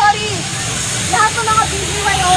sorry. Lahat ng mga BBYO.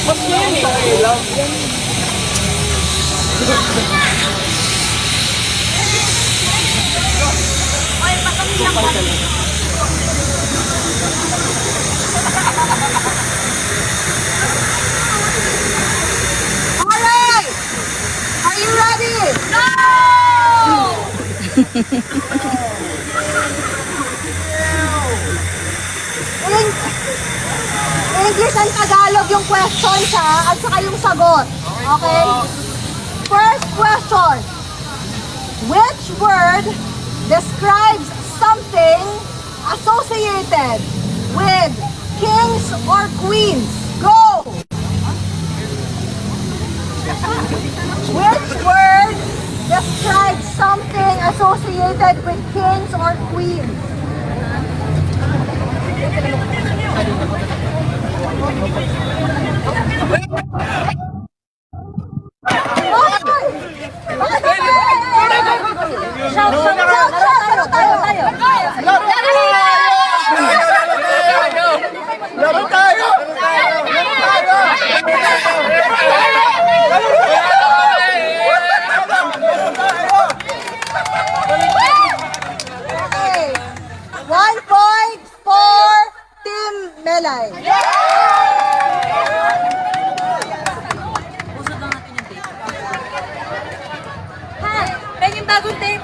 Mas yan eh. Ay, pakami lang kami. Alright! Are you ready? No! English and Tagalog yung questions ha, at saka yung sagot. Okay? First question. Which word describes something associated with kings or queens? Go! Which word describes something associated with kings or queens? Laro tayo! Okay. 1 point for Team Melay. Ha? Pwede yung bagong tape?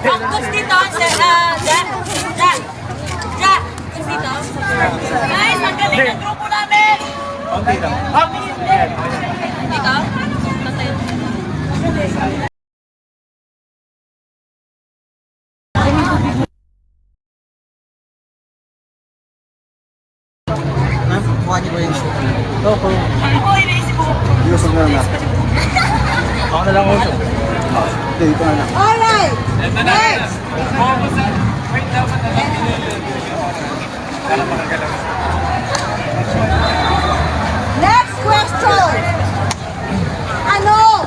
Practice dito, Ja. Dito. Guys, ang galing ng grupo namin! Okay lang. Dito? Mukha niyo ba yung shoot? Opo. Ako, iniisip ko. Ilusog na lang. Ako na lang uso. Hindi, ito na lang. Alright. Next. Next question. Ano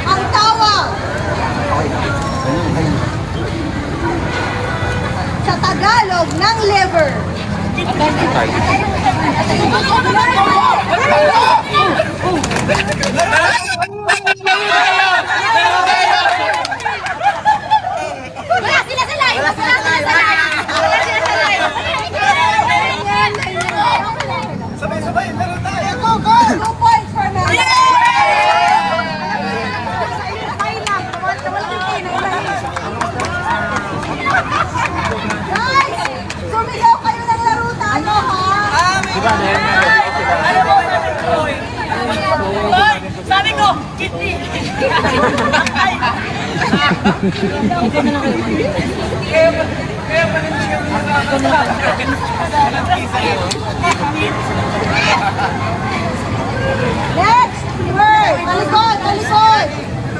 ang tawag sa Tagalog ng liver? Wala sila sa live! Wala sila sa live! Sabay-sabay, laro tayo! Go, go! 2 points for me. Guys, sumigaw kayo ng laro tayo, ha? Diba, Sabi ko, kitty! Next word. Talikod, talikod.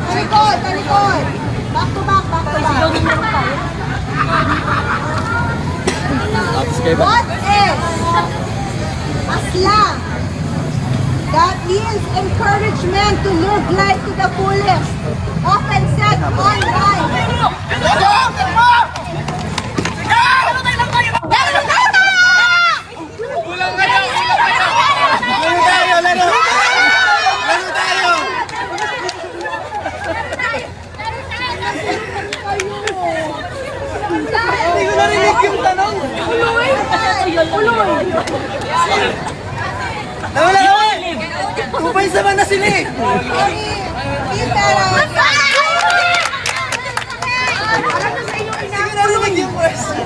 Talikod, talikod. Back to back, back to back. What is a slang that means encouragement to live life to the fullest, often said online? Hindi ko narinig yung tanong. Uloy! Uloy! Nawala ka! Kupay sama na sila eh! Sorry! Kita! Hindi ko narinig yung question.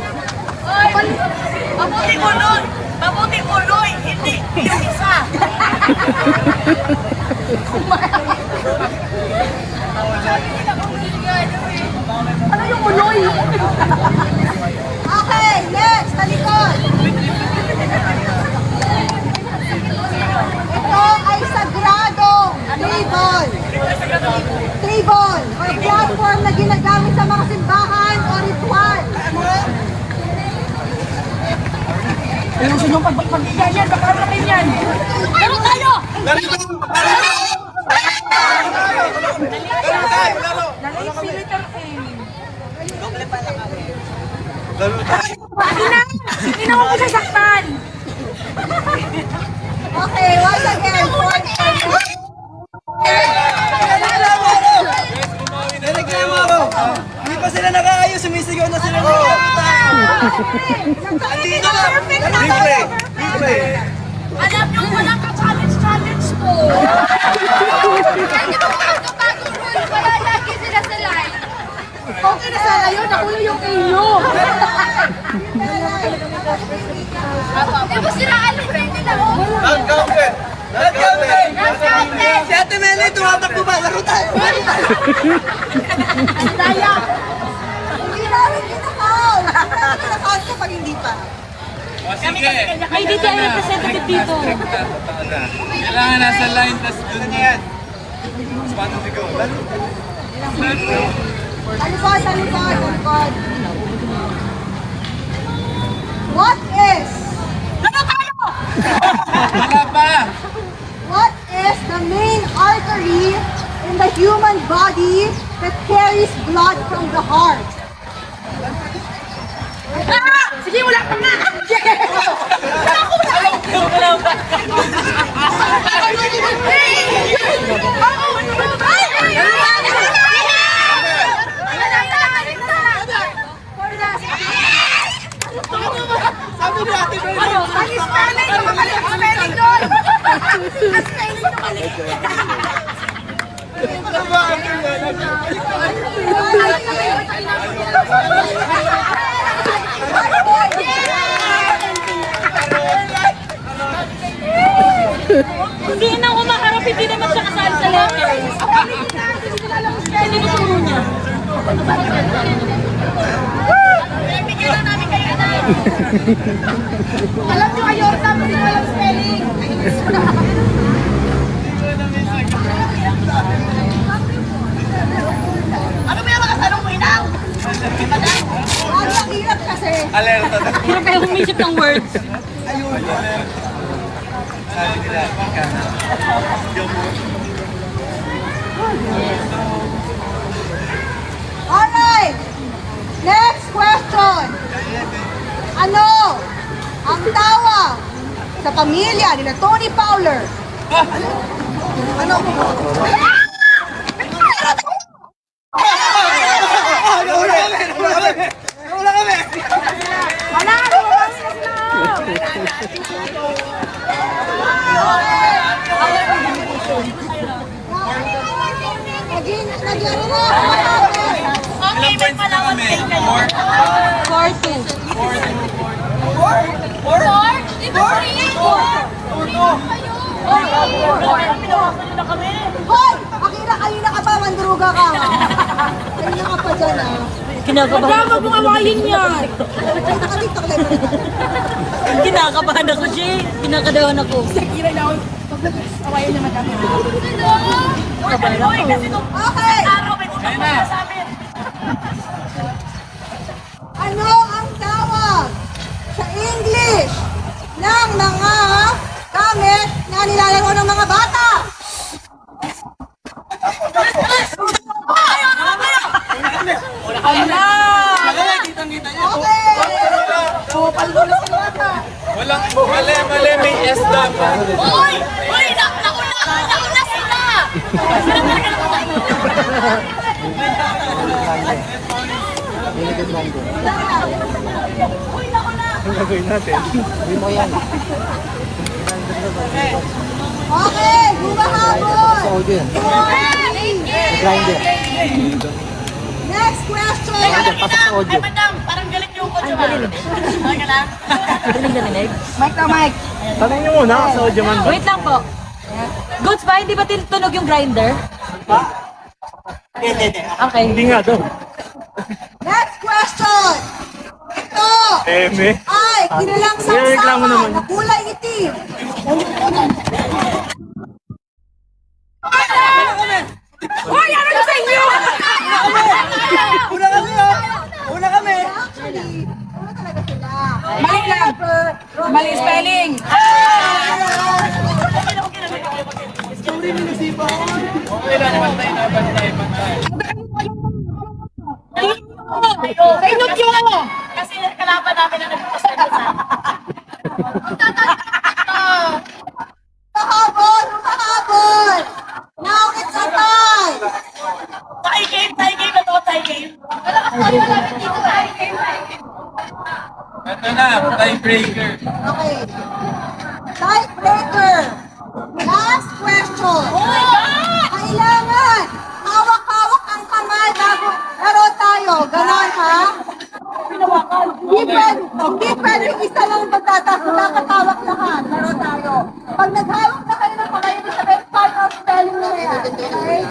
Mabuti ko nun! Mabuti ko nun! Hindi yung isa! Ano yung uloy? Okay, next, talikod. Ito ay sagradong tribal. Tribal or platform na ginagamit sa mga simbahan Hindi na ako sasaktan. Okay, once again, point for Nagreklamo ako. Hindi pa sila nakakayo, sumisigaw na sila. Andito na. Replay. Alam niyo, walang ka-challenge ko. Hindi ko bago rule, kaya lagi sila sa line. Okay na sana yun, nakulo yung inyo. Di ba sila alam rin nila? Not counted. Si Ate Meli, tumatakbo ba? Laro tayo. Daya. Hindi namin kinakount. Hindi namin kinakount kapag hindi pa. Ay, dito ay representative dito. Kailangan nasa line, tas doon niya yan. Paano sigaw? Talikod, talikod, talikod. What is? Wala pa! What is the main artery in the human body that carries blood from the heart? Sige, wala ka na! Sabi ni Ate Meli. Ang spelling ko, mali ang spelling doon! Ang spelling ko, mali! Ano ba ang Hindi na umaharap, hindi naman siya kasali sa letters. Tinuturo niya. Bigyan na namin kayo na. Alam niyo kayo, tapos hindi walang spelling. Ano ba yung mga tanong mo, Inang? Ang hirap kasi. alerta na? Hirap kayo humisip ng words. Sabi nila, Alright! Next question! Ano ang tawag sa pamilya ni Tony Fowler? Ano? Wala kami! Wala! Nagyari na! Okay, may palawan kayo. 14. 4? Di ba 3? 4? Hoy! Akira, kanina ka pa, mandruga ka. Kanina ka pa dyan, ah. Kinakabahan ako. Huwag mong awayin yan. Naka-tiktok live ka. Kinakabahan ako, Jay. Kinakadahan ako. Okay! Ano ang tawag sa English ng mga gamit na nilalaro ng mga bata? Walang mali, may S dapat. Uy! Uy! Nauna sila! Sila talaga nakuha. Ang gagawin natin. Hindi mo yan. Okay, humahabol! Sa audio yan. Grinder. Next question! Pasok sa audio. Madam, parang galit yung kotse ba? Okay ka lang? Narinig? Mic na mic. Tanong niyo muna sa audio man ba? Wait lang po. Goods ba? Hindi ba tunog yung grinder? Okay. Hindi nga daw. Next question! Ito Eme. ay kilalang Nireklamo saksakan naman. na kulay itim. Hoy! Ano na sa inyo? Una kami, oh! Una kami! Actually, ano talaga sila? Mali lang. Mali spelling. Kainot yun! Kasi kalaban namin na nagpapasalitan. Humahabol! Humahabol! Now it's a tie! Tie game na to, tie game. Malakas tayo namin dito tayo. Ito na, tiebreaker. Okay. Tiebreaker. Last question. Oh my God! Kailangan hawak-hawak ang kamay bago laro tayo. Ganon, ha? Hindi pwede isa lang magtataas. Dapat hawak lahat. Laro tayo. Pag naghawak na kayo ng kamay, ibig sabihin, final spelling na yan. Okay?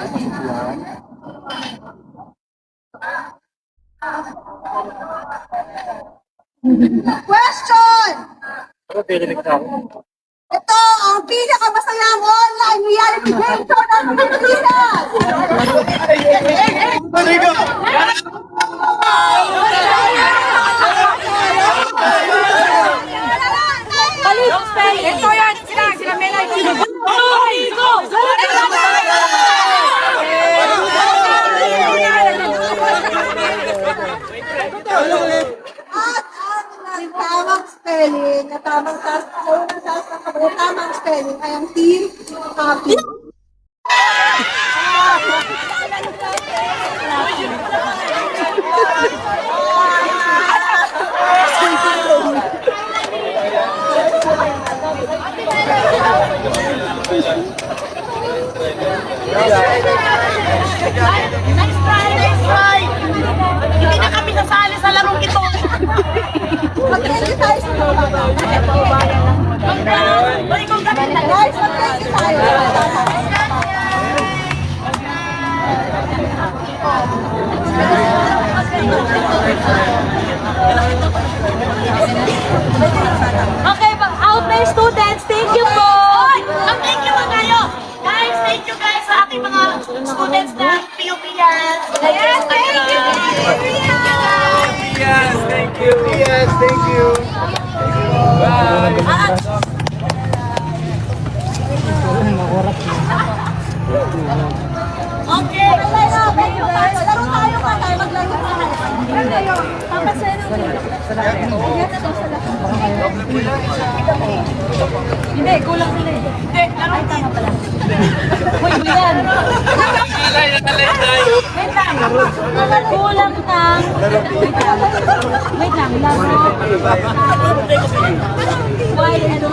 Question! Ito ang pinakamasayang online reality game show ng Pilipinas! Ito yan, sila Melay. At ang tamang spelling, na tamang tamang spelling ay ang team happy. Nice try, nice try. Hindi na kami nasali sa larong ito. Mag-thank you tayo sa mga bata. Balik kong kami na. Guys, mag-thank you tayo. Okay, out na yung students. Thank you po. Thank you po kayo. Guys, thank you guys sa ating mga students na PUP-yan. Yes, thank you. Yes, thank you. Yes, thank you. Bye. Okay. Laro tayo ka tayo. Maglaro tayo. Hindi, kulang sila eh. Hindi, laro tayo pala. Uy, yan. Alay, alay tayo. Wait lang. Kulang ng... Wait lang, laro. Why, ano?